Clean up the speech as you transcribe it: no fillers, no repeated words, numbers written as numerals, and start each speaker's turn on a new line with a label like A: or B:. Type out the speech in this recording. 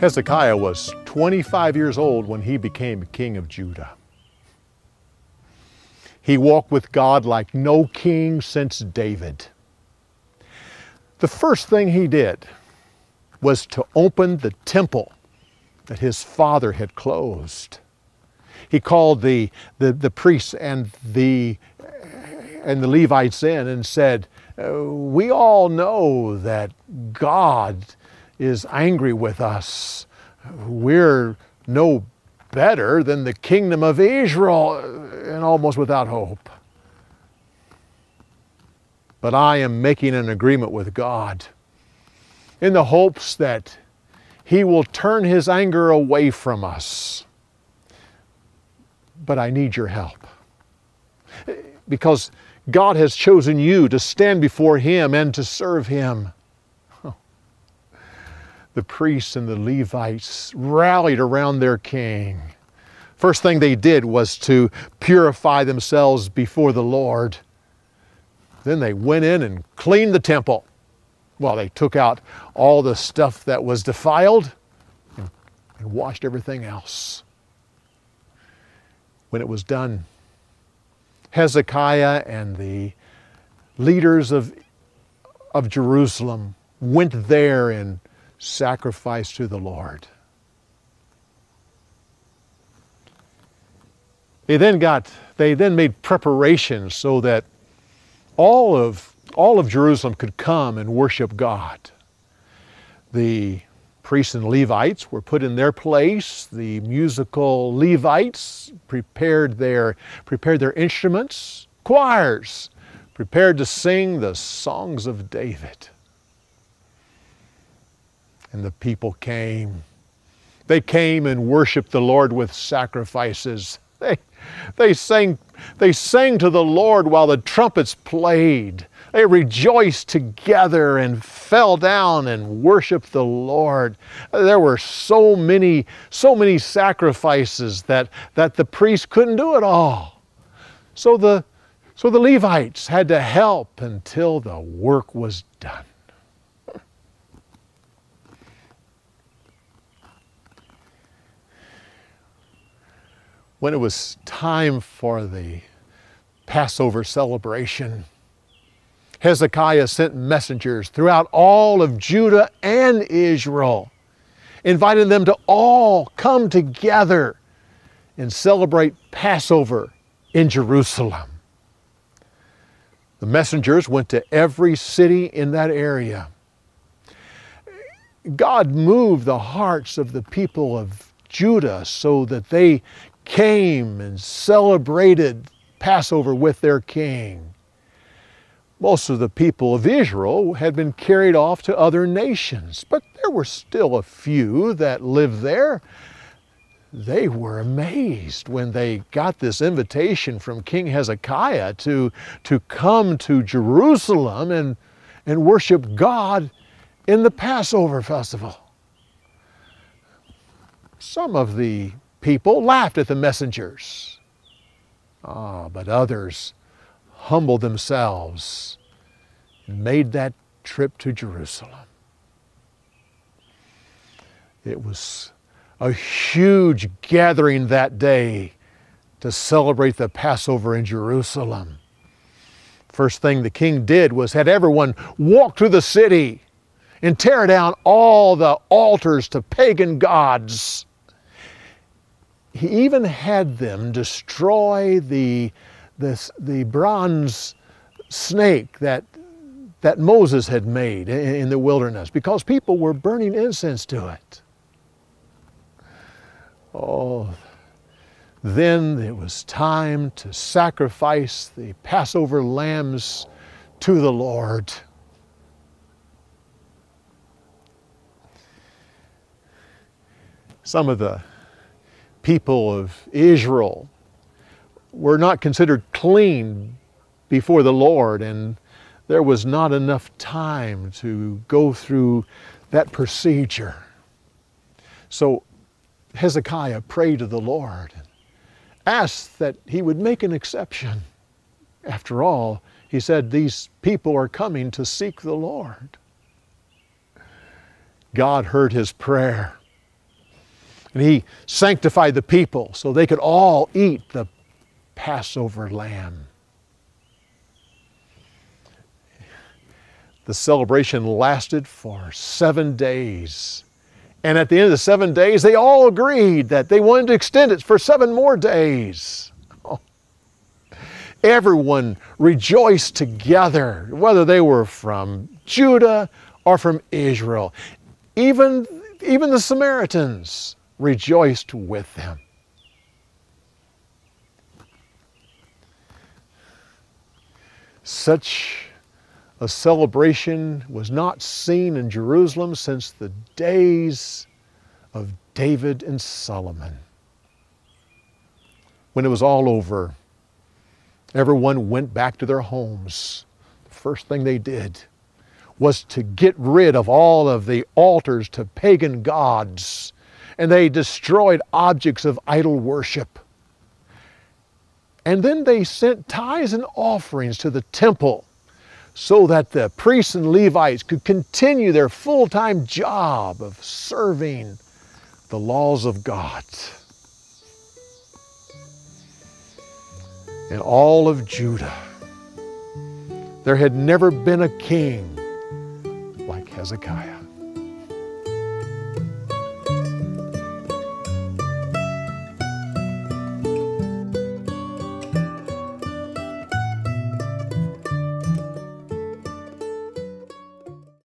A: Hezekiah was 25 years old when he became king of Judah. He walked with God like no king since David. The first thing he did was to open the temple that his father had closed. He called the priests and the Levites in and said, "We all know that God is angry with us. We're no better than the kingdom of Israel and almost without hope. But I am making an agreement with God in the hopes that He will turn His anger away from us. But I need your help. Because God has chosen you to stand before Him and to serve Him." The priests and the Levites rallied around their king. First thing they did was to purify themselves before the Lord. Then they went in and cleaned the temple. Well, they took out all the stuff that was defiled and washed everything else. When it was done, Hezekiah and the leaders of Jerusalem went there and sacrifice to the Lord. They then made preparations so that all of Jerusalem could come and worship God. The priests and Levites were put in their place. The musical Levites prepared their instruments. Choirs prepared to sing the songs of David. And the people came. They came and worshiped the Lord with sacrifices. They sang to the Lord while the trumpets played. They rejoiced together and fell down and worshiped the Lord. There were so many sacrifices that the priests couldn't do it all. So the Levites had to help until the work was done. When it was time for the Passover celebration, Hezekiah sent messengers throughout all of Judah and Israel, inviting them to all come together and celebrate Passover in Jerusalem. The messengers went to every city in that area. God moved the hearts of the people of Judah so that they came and celebrated Passover with their king. Most of the people of Israel had been carried off to other nations, but there were still a few that lived there. They were amazed when they got this invitation from King Hezekiah to come to Jerusalem and worship God in the Passover festival. Some of the people laughed at the messengers, but others humbled themselves and made that trip to Jerusalem. It was a huge gathering that day to celebrate the Passover in Jerusalem. First thing the king did was had everyone walk through the city and tear down all the altars to pagan gods. He even had them destroy the bronze snake that Moses had made in the wilderness because people were burning incense to it. Oh, then it was time to sacrifice the Passover lambs to the Lord. Some of the people of Israel were not considered clean before the Lord, and there was not enough time to go through that procedure. So Hezekiah prayed to the Lord and asked that he would make an exception. After all, he said, these people are coming to seek the Lord. God heard his prayer, and he sanctified the people so they could all eat the Passover lamb. The celebration lasted for 7 days. And at the end of the 7 days, they all agreed that they wanted to extend it for 7 more days. Oh. Everyone rejoiced together, whether they were from Judah or from Israel. Even the Samaritans rejoiced with them. Such a celebration was not seen in Jerusalem since the days of David and Solomon. When it was all over, everyone went back to their homes. The first thing they did was to get rid of all of the altars to pagan gods, and they destroyed objects of idol worship. And then they sent tithes and offerings to the temple so that the priests and Levites could continue their full-time job of serving the laws of God. In all of Judah, there had never been a king like Hezekiah.